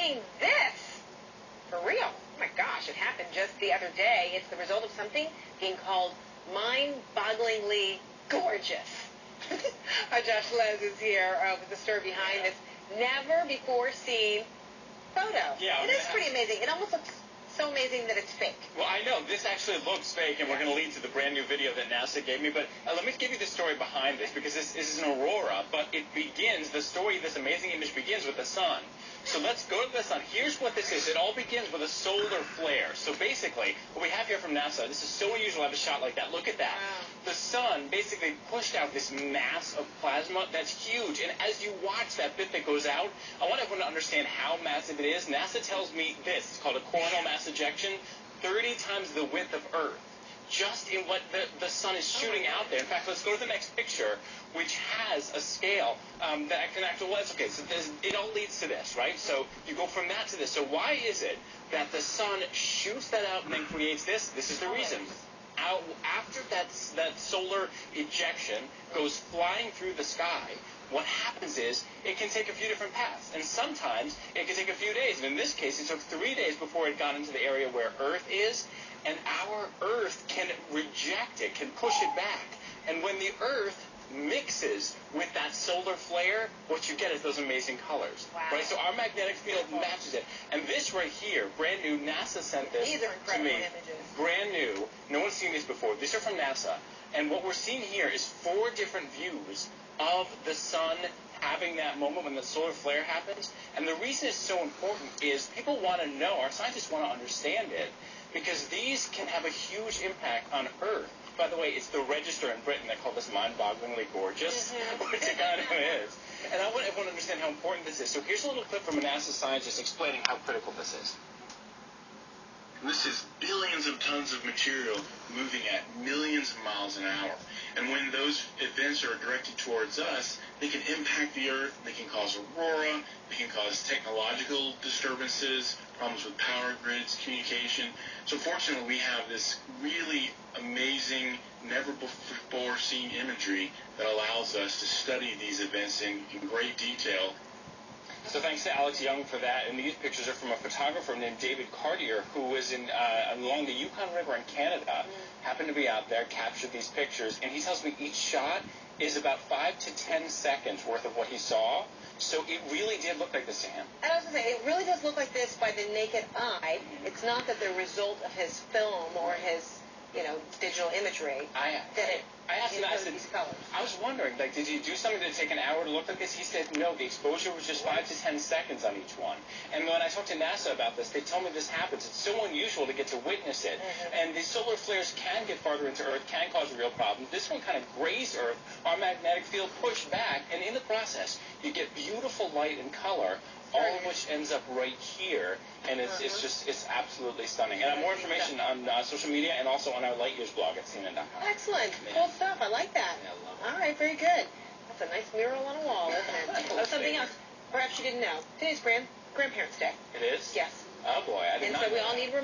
seeing this for real. Oh my gosh, it happened just the other day. It's the result of something being called mind-bogglingly gorgeous. Our Josh Les is here with the story behind this never-before-seen photo. Yeah, it is pretty amazing. It almost looks so amazing that it's fake. Well, I know. This actually looks fake, and we're going to lead to the brand new video that NASA gave me. But let me give you the story behind this, because this is an aurora. But it begins, the story, this amazing image begins with the sun. So let's go to the sun. Here's what this is. It all begins with a solar flare. So basically, what we have here from NASA, this is so unusual to have a shot like that. Look at that. Wow. The sun basically pushed out this mass of plasma that's huge. And as you watch that bit that goes out, I want everyone to understand how massive it is. NASA tells me this. It's called a coronal mass ejection, 30 times the width of Earth, just in what the sun is shooting out there. In fact, let's go to the next picture, which has a scale that I can actually, well, that's okay. So it all leads to this, right? So you go from that to this. So why is it that the sun shoots that out and then creates this? This is the reason. After that solar ejection goes flying through the sky, what happens is it can take a few different paths, and sometimes it can take a few days. And in this case, it took 3 days before it got into the area where Earth is, and our Earth can reject it, can push it back. And when the Earth mixes with that solar flare, what you get is those amazing colors. Wow. Right? So our magnetic field matches it. And this right here, brand new, NASA sent this These are to incredible me. images. Brand new. No one's seen these before. These are from NASA. And what we're seeing here is 4 different views of the sun having that moment when the solar flare happens. And the reason it's so important is people want to know, our scientists want to understand it, because these can have a huge impact on Earth. By the way, it's the Register in Britain that called this mind-bogglingly gorgeous, which it kind of is. And I want everyone to understand how important this is. So here's a little clip from a NASA scientist explaining how critical this is. This is billions of tons of material moving at millions of miles an hour. And when those events are directed towards us, they can impact the Earth, they can cause aurora, they can cause technological disturbances, problems with power grids, communication. So fortunately, we have this really amazing, never-before-seen imagery that allows us to study these events in great detail. So thanks to Alex Young for that. And these pictures are from a photographer named David Cartier, who was along the Yukon River in Canada, happened to be out there, captured these pictures. And he tells me each shot is about 5 to 10 seconds worth of what he saw. So it really did look like this to him. And I was going to say, it really does look like this by the naked eye. It's not that the result of his film or his, digital imagery. I asked him, I said, these colors. I was wondering, did you do something to take an hour to look like this? He said, no, the exposure was just 5 to 10 seconds on each one. And when I talked to NASA about this, they told me this happens. It's so unusual to get to witness it. And the solar flares can get farther into Earth, can cause a real problem. This one kind of grazed Earth. Our magnetic field pushed back, and in the process, you get beautiful light and color, all of which ends up right here, and it's absolutely stunning. And I have more information on social media and also on our Light Years blog at CNN.com. Excellent. Cool stuff. I like that. All right, very good. That's a nice mural on a wall, isn't it? Oh, something else. Perhaps you didn't know. Today's Grandparents' Day. It is? Yes. Oh, boy. I did not know And so we all that. need reminders.